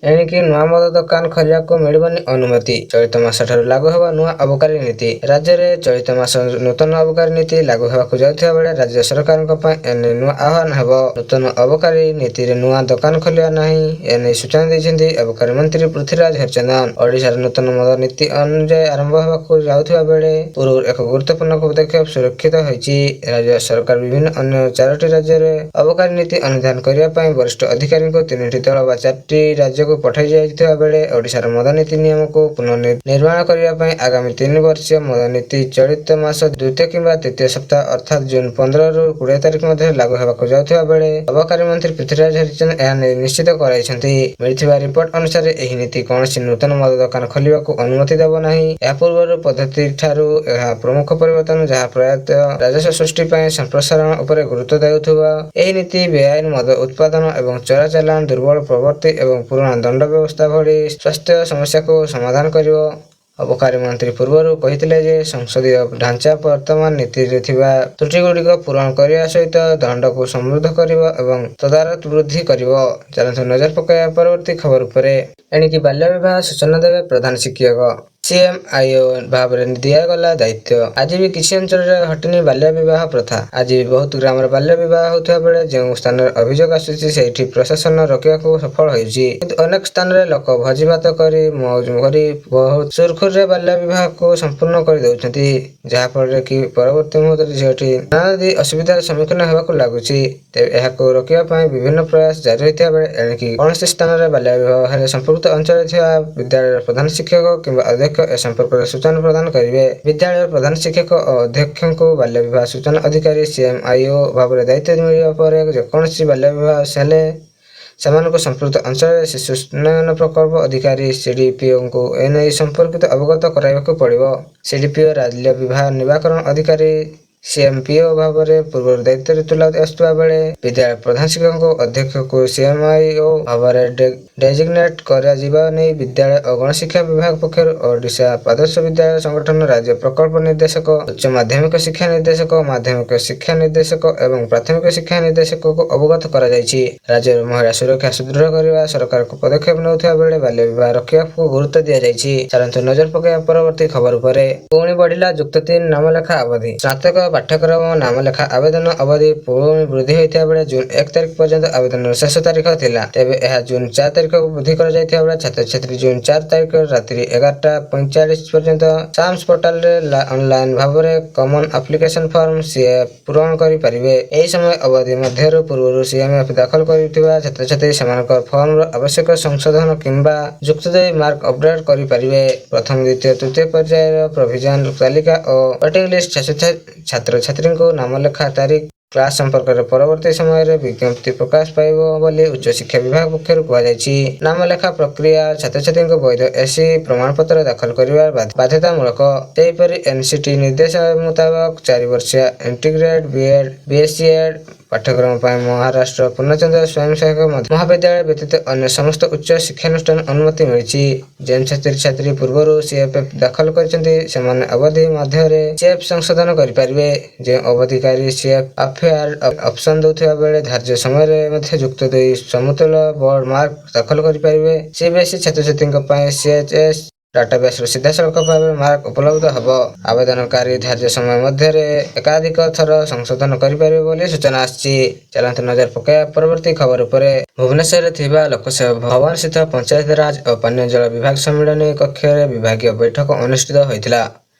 ଏଣିକି ନୂଆ ମଦ ଦୋକାନ ଖୋଲିବାକୁ ମିଳିବନି ଅନୁମତି। ଚଳିତ ମାସଠାରୁ ଲାଗୁ ହେବ ନୂଆ ଅବକାରୀ ନୀତି। ରାଜ୍ୟରେ ଚଳିତ ମାସ ନୂତନ ଅବକାରୀ ନୀତି ଲାଗୁ ହେବାକୁ ଯାଉଥିବା ବେଳେ ରାଜ୍ୟ ସରକାରଙ୍କ ପାଇଁ ଏନେଇ ନୂଆ ଆହ୍ୱାନ ହେବ। ନୂତନ ଅବକାରୀ ନୀତିରେ ନୂଆ ଦୋକାନ ଖୋଲିବା ନାହିଁ, ଏନେଇ ସୂଚନା ଦେଇଛନ୍ତି ଅବକାରୀ ମନ୍ତ୍ରୀ ପୃଥ୍ୱୀରାଜ ହରିଚନ୍ଦନ। ଓଡ଼ିଶାର ନୂତନ ମଦ ନୀତି ଅନୁଯାୟୀ ଆରମ୍ଭ ହେବାକୁ ଯାଉଥିବା ବେଳେ ପୂର୍ବରୁ ଏକ ଗୁରୁତ୍ୱପୂର୍ଣ୍ଣ ପଦକ୍ଷେପ ସୁରକ୍ଷିତ ହୋଇଛି। ରାଜ୍ୟ ସରକାର ବିଭିନ୍ନ ଅନ୍ୟ 4ଟି ରାଜ୍ୟରେ ଅବକାରୀ ନୀତି ଅନୁଧ୍ୟାନ କରିବା ପାଇଁ ବରିଷ୍ଠ ଅଧିକାରୀଙ୍କୁ 3ଟି ଦଳ ବା 4ଟି ରାଜ୍ୟକୁ ପଠାଯାଇଥିବା ବେଳେ ଓଡ଼ିଶାର ମଦ ନୀତି ନିୟମକୁ ପୁନର୍ନିର୍ମାଣ କରିବା ପାଇଁ ଆଗାମୀ 3 ବର୍ଷୀୟ ମଦ ନୀତି ଚଳିତ ମାସ 2ୟ କିମ୍ବା 3ୟ ସପ୍ତାହ ଅର୍ଥାତ୍ ଜୁନ 15ରୁ 20 ତାରିଖ ମଧ୍ୟରେ ଲାଗୁ ହେବାକୁ ଯାଉଥିବା ବେଳେ ଅବକାରୀ ମନ୍ତ୍ରୀ ପୃଥ୍ୱୀରାଜ ହରିଚନ୍ଦନ ଏହା ନେଇ ନିଶ୍ଚିତ କରାଇଛନ୍ତି। ମିଳିଥିବା ରିପୋର୍ଟ ଅନୁସାରେ ଏହି ନୀତି କୌଣସି ନୂତନ ମଦ ଦୋକାନ ଖୋଲିବାକୁ ଅନୁମତି ଦେବ ନାହିଁ। ଏହା ପୂର୍ବର ପଦ୍ଧତିଠାରୁ ଏହା ପ୍ରମୁଖ ପରିବର୍ତ୍ତନ ଯାହା ପ୍ରାୟତଃ ରାଜସ୍ୱ ସୃଷ୍ଟି ପାଇଁ ସମ୍ପ୍ରସାରଣ ଉପରେ ଗୁରୁତ୍ୱ ଦେଉଥିବ। ଏହି ନୀତି ବେଆଇନ ମଦ ଉତ୍ପାଦନ ଏବଂ ଚୋରାଚାଲାଣ, ଦୁର୍ବଳ ପ୍ରବର୍ତ୍ତି ଏବଂ ପୁରୁଣା ଦଣ୍ଡ ବ୍ୟବସ୍ଥା ଭଳି ସ୍ୱାସ୍ଥ୍ୟ ସମସ୍ୟାକୁ ସମାଧାନ କରିବ। ଅବକାରୀ ମନ୍ତ୍ରୀ ପୂର୍ବରୁ କହିଥିଲେ ଯେ ସଂସଦୀୟ ଢାଞ୍ଚା ବର୍ତ୍ତମାନ ନୀତିରେ ଥିବା ତ୍ରୁଟିଗୁଡ଼ିକ ପୂରଣ କରିବା ସହିତ ଦଣ୍ଡକୁ ସମୃଦ୍ଧ କରିବ ଏବଂ ତଦାରଖ ବୃଦ୍ଧି କରିବ। ଚାଲନ୍ତୁ ନଜର ପକାଇବା ପରବର୍ତ୍ତୀ ଖବର ଉପରେ। ଏଣିକି ବାଲ୍ୟ ବିବାହ ସୂଚନା ଦେବେ ପ୍ରଧାନ ଶିକ୍ଷକ। ସିଏମ୍ଆଇଓ ଭାବରେ ଦିଆଗଲା ଦାୟିତ୍ୱ। ଆଜି ବି କିଛି ଅଞ୍ଚଳରେ ହଟିନି ବାଲ୍ୟ ବିବାହ ପ୍ରଥା। ଆଜି ବି ବହୁତ ଗ୍ରାମରେ ବାଲ୍ୟ ବିବାହ ହେଉଥିବା ବେଳେ ଯେଉଁ ସ୍ଥାନରେ ଅଭିଯୋଗ ଆସୁଛି ସେଇଠି ପ୍ରଶାସନ ରୋକିବାକୁ ସଫଳ ହେଉଛି। କିନ୍ତୁ ଅନେକ ସ୍ଥାନରେ ଲୋକ ଭୋଜିଭାତ କରି ମଉଜ କରି ବହୁତ ସୁରୁଖୁରୁରେ ବାଲ୍ୟ ବିବାହକୁ ସମ୍ପୂର୍ଣ୍ଣ କରିଦେଉଛନ୍ତି, ଯାହାଫଳରେ କି ପରବର୍ତ୍ତୀ ମୁହୂର୍ତ୍ତରେ ଝିଅଟି ନାନାଦି ଅସୁବିଧାର ସମ୍ମୁଖୀନ ହେବାକୁ ଲାଗୁଛି। ତେବେ ଏହାକୁ ରୋକିବା ପାଇଁ ବିଭିନ୍ନ ପ୍ରୟାସ ଜାରି ରହିଥିବା ବେଳେ ଏଣିକି କୌଣସି ସ୍ଥାନରେ ବାଲ୍ୟ ବିବାହରେ ସମ୍ପୃକ୍ତ ଅଞ୍ଚଳରେ ଥିବା ବିଦ୍ୟାଳୟର ପ୍ରଧାନ ଶିକ୍ଷକ କିମ୍ବା ଅଧ୍ୟକ୍ଷ ଏ ସମ୍ପର୍କରେ ସୂଚନା ପ୍ରଦାନ କରିବେ। ବିଦ୍ୟାଳୟର ପ୍ରଧାନ ଶିକ୍ଷକ ଓ ଅଧ୍ୟକ୍ଷଙ୍କୁ ବାଲ୍ୟ ବିବାହ ସୂଚନା ଅଧିକାରୀ ସିଏମ୍ଆଇଓ ଭାବରେ ଦାୟିତ୍ୱ ମିଳିବା ପରେ ଯେକୌଣସି ବାଲ୍ୟ ବିବାହ ହେଲେ ସେମାନଙ୍କୁ ସମ୍ପୃକ୍ତ ଅଞ୍ଚଳରେ ଶିଶୁ ଉନ୍ନୟନ ପ୍ରକଳ୍ପ ଅଧିକାରୀ ସିଡିପିଓଙ୍କୁ ଏନେଇ ସମ୍ପର୍କିତ ଅବଗତ କରାଇବାକୁ ପଡ଼ିବ। ସିଡିପିଓ ବାଲ୍ୟ ବିବାହ ନିବାରଣ ଅଧିକାରୀ ସିଏମ୍ପିଓ ଭାବରେ ପୂର୍ବରୁ ଦାୟିତ୍ୱରେ ତୁଲାଇ ଆସୁଥିବା ବେଳେ ବିଦ୍ୟାଳୟ ପ୍ରଧାନ ଶିକ୍ଷକଙ୍କୁ ଅଧ୍ୟକ୍ଷଙ୍କୁ ସିଏମ୍ଆଇଓ ଭାବରେ ଡେଜିଗ୍ନେଟ୍ କରାଯିବା ନେଇ ବିଦ୍ୟାଳୟ ଓ ଗଣଶିକ୍ଷା ବିଭାଗ ପକ୍ଷରୁ ଓଡ଼ିଶା ଆଦର୍ଶ ବିଦ୍ୟାଳୟ ସଂଗଠନ, ରାଜ୍ୟ ପ୍ରକଳ୍ପ ନିର୍ଦ୍ଦେଶକ, ଉଚ୍ଚ ମାଧ୍ୟମିକ ଶିକ୍ଷା ନିର୍ଦ୍ଦେଶକ, ମାଧ୍ୟମିକ ଶିକ୍ଷା ନିର୍ଦ୍ଦେଶକ ଏବଂ ପ୍ରାଥମିକ ଶିକ୍ଷା ନିର୍ଦ୍ଦେଶକଙ୍କୁ ଅବଗତ କରାଯାଇଛି। ରାଜ୍ୟରେ ମହିଳା ସୁରକ୍ଷା ସୁଦୃଢ଼ କରିବା ସରକାରଙ୍କ ପଦକ୍ଷେପ ନେଉଥିବା ବେଳେ ବାଲ୍ୟ ବିବାହ ରୋକିବାକୁ ଗୁରୁତ୍ୱ ଦିଆଯାଇଛି। ଚାଲନ୍ତୁ ନଜର ପକାଇବା ପରବର୍ତ୍ତୀ ଖବର ଉପରେ। ପୁଣି ବଢ଼ିଲା ଯୁକ୍ତ 3 ନାମଲେଖା ଅବଧି। ସ୍ନାତକ ପାଠ୍ୟକ୍ରମ ନାମଲେଖା ଆବେଦନ ଅବଧି ପୁଣି ବୃଦ୍ଧି ହୋଇଥିବା ବେଳେ ଜୁନ 1 ତାରିଖ ପର୍ଯ୍ୟନ୍ତ ଆବେଦନର ଶେଷ ତାରିଖ ଥିଲା। ତେବେ ଏହା ଜୁନ 4 ତାରିଖକୁ ବୃଦ୍ଧି କରାଯାଇଥିବା ବେଳେ ଛାତ୍ରଛାତ୍ରୀ ଜୁନ 4 ତାରିଖ ରାତ୍ରି 11ଟା 45 ପର୍ଯ୍ୟନ୍ତ ସାମ୍ସ ପୋର୍ଟାଲରେ ଅନଲାଇନ ଭାବରେ କମନ ଆପ୍ଲିକେସନ ଫର୍ମ ସିଏଏଫ୍ ପୂରଣ କରିପାରିବେ। ଏହି ସମୟ ଅବଧି ମଧ୍ୟରୁ ପୂର୍ବରୁ ସିଏମ୍ଏଫ୍ ଦାଖଲ କରିଥିବା ଛାତ୍ରଛାତ୍ରୀ ସେମାନଙ୍କର ଫର୍ମର ଆବଶ୍ୟକ ସଂଶୋଧନ କିମ୍ବା ଯୁକ୍ତ 2 ମାର୍କ ଅପଡେଟ୍ କରିପାରିବେ। ପ୍ରଥମ, ଦ୍ୱିତୀୟ, ତୃତୀୟ ପର୍ଯ୍ୟାୟର ପ୍ରୋଭିଜନ ତାଲିକା ଓ ୱେଟିଂ ଲିଷ୍ଟ ଛାତ୍ରଛାତ୍ରୀଙ୍କୁ ନାମଲେଖା ତାରିଖ, କ୍ଲାସ ସମ୍ପର୍କରେ ପରବର୍ତ୍ତୀ ସମୟରେ ବିଜ୍ଞପ୍ତି ପ୍ରକାଶ ପାଇବ ବୋଲି ଉଚ୍ଚଶିକ୍ଷା ବିଭାଗ ପକ୍ଷରୁ କୁହାଯାଇଛି। ନାମଲେଖା ପ୍ରକ୍ରିୟା ଛାତ୍ରଛାତ୍ରୀଙ୍କୁ ବୈଧ ଏସ୍ସି ପ୍ରମାଣପତ୍ର ଦାଖଲ କରିବା ବାଧ୍ୟତାମୂଳକ। ସେହିପରି ଏନ୍ସିଟି ନିର୍ଦ୍ଦେଶ ମୁତାବକ 4 ବର୍ଷିଆ ଇଣ୍ଟିଗ୍ରେଟେଡ୍ ବିଏଡ୍, ବିଏସ୍ସିଏଡ୍ ପାଠ୍ୟକ୍ରମ ପାଇଁ ମହାରାଷ୍ଟ୍ର ପୂର୍ଣ୍ଣଚନ୍ଦ୍ର ସ୍ୱୟଂସହାୟକ ମହାବିଦ୍ୟାଳୟ ବ୍ୟତୀତ ଅନ୍ୟ ସମସ୍ତ ଉଚ୍ଚ ଶିକ୍ଷାନୁଷ୍ଠାନ ଅନୁମତି ମିଳିଛି। ଯେଉଁ ଛାତ୍ରଛାତ୍ରୀ ପୂର୍ବରୁ ସିଏଏଫ୍ ଦାଖଲ କରିଛନ୍ତି ସେମାନେ ଅବଧି ମଧ୍ୟରେ ସିଏଏଫ୍ ସଂଶୋଧନ କରିପାରିବେ। ଯେଉଁ ଅଧିକାରୀ ସିଏଏଫ୍ ଆଫେୟାର ଅପସନ ଦେଉଥିବା ବେଳେ ଧାର୍ଯ୍ୟ ସମୟରେ ମଧ୍ୟ ଯୁକ୍ତ 2 ସମତୁଲ ବୋର୍ଡ ମାର୍କ ଦାଖଲ କରିପାରିବେ। ସିବିଏସ୍ଇ ଛାତ୍ରଛାତ୍ରୀଙ୍କ ପାଇଁ ସିଏଚ୍ଏସ୍ ଡାଟାବେସ୍ରୁ ସିଧାସଳଖ ଭାବେ ମାର୍କ ଉପଲବ୍ଧ ହେବ। ଆବେଦନକାରୀ ଧାର୍ଯ୍ୟ ସମୟ ମଧ୍ୟରେ ଏକାଧିକ ଥର ସଂଶୋଧନ କରିପାରିବେ ବୋଲି ସୂଚନା ଆସିଛି। ଚାଲନ୍ତୁ ନଜର ପକାଇବା ପରବର୍ତ୍ତୀ ଖବର ଉପରେ। ଭୁବନେଶ୍ୱରରେ ଥିବା ଲୋକସେବା ଭବନସ୍ଥିତ ପଞ୍ଚାୟତରାଜ ଓ ପାନୀୟ ଜଳ ବିଭାଗ ସମ୍ମିଳନୀ କକ୍ଷରେ ବିଭାଗୀୟ ବୈଠକ ଅନୁଷ୍ଠିତ ହୋଇଥିଲା।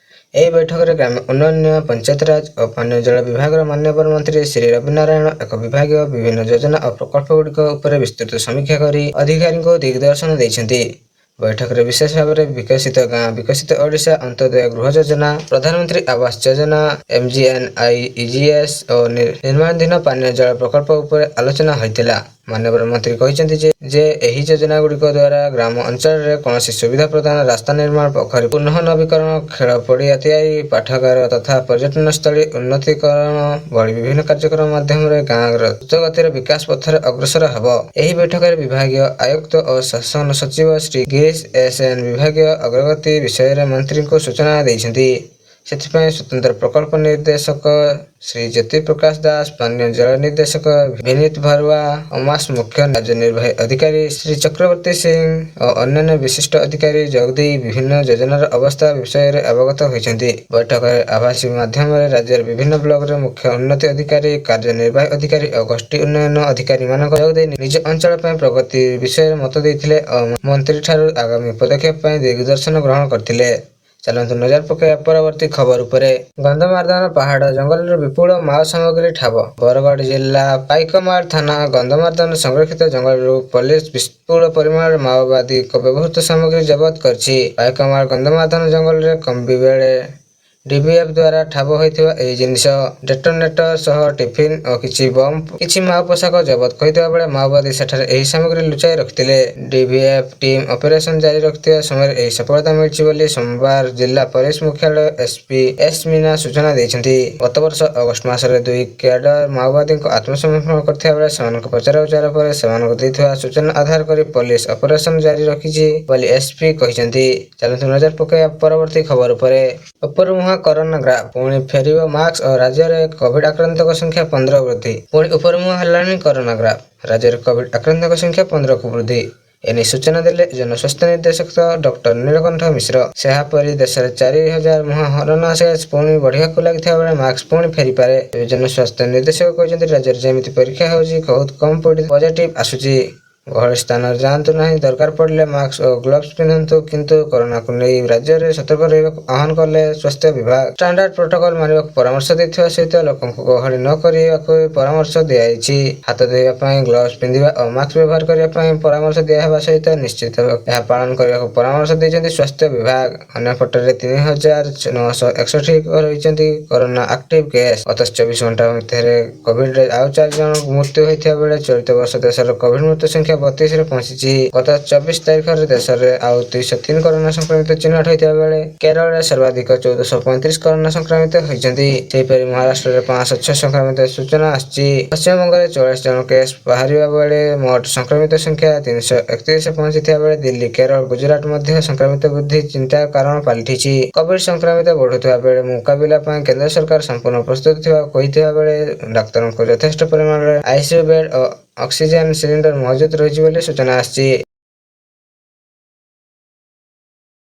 ଏହି ବୈଠକରେ ଗ୍ରାମ୍ୟ ଉନ୍ନୟନ, ପଞ୍ଚାୟତରାଜ ଓ ପାନୀୟ ଜଳ ବିଭାଗର ମାନ୍ୟବର ମନ୍ତ୍ରୀ ଶ୍ରୀ ରବି ନାରାୟଣ ଏକ ବିଭାଗୀୟ ବିଭିନ୍ନ ଯୋଜନା ଓ ପ୍ରକଳ୍ପଗୁଡ଼ିକ ଉପରେ ବିସ୍ତୃତ ସମୀକ୍ଷା କରି ଅଧିକାରୀଙ୍କୁ ଦିଗଦର୍ଶନ ଦେଇଛନ୍ତି। ବୈଠକରେ ବିଶେଷ ଭାବରେ ବିକଶିତ ଗାଁ ବିକଶିତ ଓଡ଼ିଶା, ଅନ୍ତ୍ୟୋଦୟ ଗୃହ ଯୋଜନା, ପ୍ରଧାନମନ୍ତ୍ରୀ ଆବାସ ଯୋଜନା, MGNREGS ଓ ନିର୍ମାଣାଧୀନ ପାନୀୟ ଜଳ ପ୍ରକଳ୍ପ ଉପରେ ଆଲୋଚନା ହୋଇଥିଲା। ମାନ୍ୟବର ମନ୍ତ୍ରୀ କହିଛନ୍ତି ଯେ ଏହି ଯୋଜନାଗୁଡ଼ିକ ଦ୍ୱାରା ଗ୍ରାମ ଅଞ୍ଚଳରେ କୌଣସି ସୁବିଧା ପ୍ରଦାନ, ରାସ୍ତା ନିର୍ମାଣ, ପୋଖରୀ ପୁନଃନବୀକରଣ, ଖେଳ ପଡ଼ିଆ ତିଆରି, ପାଠାଗାର ତଥା ପର୍ଯ୍ୟଟନସ୍ଥଳୀ ଉନ୍ନତୀକରଣ ଭଳି ବିଭିନ୍ନ କାର୍ଯ୍ୟକ୍ରମ ମାଧ୍ୟମରେ ଗାଁର ଦ୍ରୁତଗତିର ବିକାଶ ପଥରେ ଅଗ୍ରସର ହେବ। ଏହି ବୈଠକରେ ବିଭାଗୀୟ ଆୟୁକ୍ତ ଓ ଶାସନ ସଚିବ ଶ୍ରୀ ଗିରୀଶ SN ବିଭାଗୀୟ ଅଗ୍ରଗତି ବିଷୟରେ ମନ୍ତ୍ରୀଙ୍କୁ ସୂଚନା ଦେଇଛନ୍ତି। ସେଥିପାଇଁ ସ୍ୱତନ୍ତ୍ର ପ୍ରକଳ୍ପ ନିର୍ଦ୍ଦେଶକ ଶ୍ରୀ ଜ୍ୟୋତି ପ୍ରକାଶ ଦାସ, ପାନୀୟ ଜଳ ନିର୍ଦ୍ଦେଶକ ବିନୀତ ଭରୁଆ, ଅମାସ ମୁଖ୍ୟ କାର୍ଯ୍ୟନିର୍ବାହୀ ଅଧିକାରୀ ଶ୍ରୀ ଚକ୍ରବର୍ତ୍ତୀ ସିଂ ଓ ଅନ୍ୟାନ୍ୟ ବିଶିଷ୍ଟ ଅଧିକାରୀ ଯୋଗଦେଇ ବିଭିନ୍ନ ଯୋଜନାର ଅବସ୍ଥା ବିଷୟରେ ଅବଗତ ହୋଇଛନ୍ତି। ବୈଠକରେ ଆଭାସୀ ମାଧ୍ୟମରେ ରାଜ୍ୟର ବିଭିନ୍ନ ବ୍ଲକର ମୁଖ୍ୟ ଉନ୍ନତି ଅଧିକାରୀ, କାର୍ଯ୍ୟନିର୍ବାହୀ ଅଧିକାରୀ ଓ ଗୋଷ୍ଠୀ ଉନ୍ନୟନ ଅଧିକାରୀମାନଙ୍କ ଯୋଗଦେଇ ନିଜ ଅଞ୍ଚଳ ପାଇଁ ପ୍ରଗତି ବିଷୟରେ ମତ ଦେଇଥିଲେ ଓ ମନ୍ତ୍ରୀଠାରୁ ଆଗାମୀ ପଦକ୍ଷେପ ପାଇଁ ଦିଗଦର୍ଶନ ଗ୍ରହଣ କରିଥିଲେ। ଚାଲନ୍ତୁ ନଜର ପକାଇବା ପରବର୍ତ୍ତୀ ଖବର ଉପରେ। ଗନ୍ଧମାର୍ଦ୍ଦନ ପାହାଡ଼ ଜଙ୍ଗଲରୁ ବିପୁଳ ମାଓ ସାମଗ୍ରୀ ଠାବ। ବରଗଡ଼ ଜିଲ୍ଲା ପାଇକମାଳ ଥାନା ଗନ୍ଧମାର୍ଦ୍ଦନ ସଂରକ୍ଷିତ ଜଙ୍ଗଲରୁ ପୋଲିସ ବିପୁଳ ପରିମାଣର ମାଓବାଦୀଙ୍କ ବ୍ୟବହୃତ ସାମଗ୍ରୀ ଜବତ କରିଛି। ପାଇକମାଳ ଗନ୍ଧମାର୍ଦ୍ଦନ ଜଙ୍ଗଲରେ କମ୍ବି ବେଳେ ଡିଭିଏଫ୍ ଦ୍ୱାରା ଠାବ ହୋଇଥିବା ଏହି ଜିନିଷ ଡେଟୋନେଟର ସହ ଟିଫିନ୍ ଓ କିଛି ବମ୍, କିଛି ମାଓ ପୋଷାକ ଜବତ କରିଥିବା ବେଳେ ମାଓବାଦୀ ସେଠାରେ ଏହି ସାମଗ୍ରୀ ଲୁଚାଇ ରଖିଥିଲେ। ଡିଭିଏଫ୍ ଟିମ୍ ଅପରେସନ ଜାରି ରଖିଥିବା ସମୟରେ ଏହି ସଫଳତା ମିଳିଛି ବୋଲି ସୋମବାର ଜିଲ୍ଲା ପୋଲିସ ମୁଖ୍ୟାଳୟ ଏସ୍ପି ଏସ୍ ମୀନା ସୂଚନା ଦେଇଛନ୍ତି। ଗତବର୍ଷ ଅଗଷ୍ଟ ମାସରେ 2 କ୍ୟାଡର ମାଓବାଦୀଙ୍କୁ ଆତ୍ମସମର୍ପଣ କରିଥିବା ବେଳେ ସେମାନଙ୍କ ପଚରାଉଚରା ପରେ ସେମାନଙ୍କୁ ଦେଇଥିବା ସୂଚନା ଆଧାର କରି ପୋଲିସ ଅପରେସନ ଜାରି ରଖିଛି ବୋଲି ଏସ୍ପି କହିଛନ୍ତି। ଚାଲନ୍ତୁ ନଜର ପକାଇବା ପରବର୍ତ୍ତୀ ଖବର ଉପରେ। ଉପରମୁହାଁ କରୋନା ଗ୍ରାଫ, ପୁଣି ଫେରିବ ମାସ୍କ ଓ ରାଜ୍ୟରେ କୋଭିଡ ଆକ୍ରାନ୍ତଙ୍କ ସଂଖ୍ୟା 15 ବୃଦ୍ଧି। ପୁଣି ଉପରମୁହାଁ ହେଲାଣି କରୋନା ଗ୍ରାଫ, ରାଜ୍ୟରେ କୋଭିଡ ଆକ୍ରାନ୍ତଙ୍କ ସଂଖ୍ୟା 15କୁ ବୃଦ୍ଧି। ଏନେଇ ସୂଚନା ଦେଲେ ଜନସ୍ୱାସ୍ଥ୍ୟ ନିର୍ଦ୍ଦେଶକ ଡକ୍ଟର ନୀଳକଣ୍ଠ ମିଶ୍ର। ସେହାପରି ଦେଶରେ 4,000 ମୁହାଁ କରୋନା କେସ୍ ପୁଣି ବଢ଼ିବାକୁ ଲାଗିଥିବା ବେଳେ ମାସ୍କ ପୁଣି ଫେରିପାରେ। ତେବେ ଜନସ୍ୱାସ୍ଥ୍ୟ ନିର୍ଦ୍ଦେଶକ କହିଛନ୍ତି, ରାଜ୍ୟରେ ଯେମିତି ପରୀକ୍ଷା ହେଉଛି ବହୁତ କମ୍ ପଜିଟିଭ ଆସୁଛି। ଗହଳି ସ୍ଥାନରେ ଯାଆନ୍ତୁ ନାହିଁ, ଦରକାର ପଡ଼ିଲେ ମାସ୍କ ଓ ଗ୍ଲୋଭ୍ସ ପିନ୍ଧନ୍ତୁ। କିନ୍ତୁ କରୋନାକୁ ନେଇ ରାଜ୍ୟରେ ସତର୍କ ରହିବାକୁ ଆହ୍ୱାନ କଲେ ସ୍ୱାସ୍ଥ୍ୟ ବିଭାଗ। ଷ୍ଟାଣ୍ଡାର୍ଡ ପ୍ରୋଟୋକଲ ମାନିବାକୁ ପରାମର୍ଶ ଦେଇଥିବା ସହିତ ଲୋକଙ୍କୁ ଗହଳି ନ କରିବାକୁ ପରାମର୍ଶ ଦିଆଯାଇଛି। ହାତ ଧୋଇବା ପାଇଁ ଗ୍ଲୋଭ୍ସ ପିନ୍ଧିବା ଓ ମାସ୍କ ବ୍ୟବହାର କରିବା ପାଇଁ ପରାମର୍ଶ ଦିଆହେବା ସହିତ ନିଶ୍ଚିତ ଏହା ପାଳନ କରିବାକୁ ପରାମର୍ଶ ଦେଇଛନ୍ତି ସ୍ୱାସ୍ଥ୍ୟ ବିଭାଗ। ଅନ୍ୟପଟରେ 3,961 ରହିଛନ୍ତି କରୋନା ଆକ୍ଟିଭ କେସ୍। ଗତ 24 ଘଣ୍ଟା ମଧ୍ୟରେ କୋଭିଡରେ ଆଉ 4 ଜଣଙ୍କ ମୃତ୍ୟୁ ହୋଇଥିବା ବେଳେ ଚଳିତ ବର୍ଷ ଦେଶର କୋଭିଡ ମୃତ୍ୟୁ ସଂଖ୍ୟା 32ରେ ପହଞ୍ଚିଛି। ଗତ 24 ତାରିଖରେ ଦେଶରେ ଆଉ 203 କରୋନା ସଂକ୍ରମିତ ଚିହ୍ନଟ ହୋଇଥିବା ବେଳେ କେରଳରେ ସର୍ବାଧିକ 1,435 କରୋନା ସଂକ୍ରମିତ ହୋଇଛନ୍ତି। ସେହିପରି ମହାରାଷ୍ଟ୍ରରେ 506 ସଂକ୍ରମିତ ସୂଚନା ଆସିଛି। ପଶ୍ଚିମବଙ୍ଗରେ 44 ଜଣ କେସ୍ ବାହାରିବା ବେଳେ ମୋଟ ସଂକ୍ରମିତ ସଂଖ୍ୟା 331ରେ ପହଞ୍ଚିଥିବା ବେଳେ ଦିଲ୍ଲୀ, କେରଳ, ଗୁଜରାଟ ମଧ୍ୟ ସଂକ୍ରମିତ ବୃଦ୍ଧି ଚିନ୍ତାର କାରଣ ପାଲଟିଛି। କୋଭିଡ ସଂକ୍ରମିତ ବଢୁଥିବା ବେଳେ ମୁକାବିଲା ପାଇଁ କେନ୍ଦ୍ର ସରକାର ସମ୍ପୂର୍ଣ୍ଣ ପ୍ରସ୍ତୁତ ଥିବା କହିଥିବା ବେଳେ ଡାକ୍ତରଙ୍କୁ ଯଥେଷ୍ଟ ପରିମାଣରେ ଆଇସିୟୁ ବେଡ୍ ଓ ଅକ୍ସିଜେନ ସିଲିଣ୍ଡର ମହଜୁଦ ରହିଛି ବୋଲି ସୂଚନା ଆସିଛି।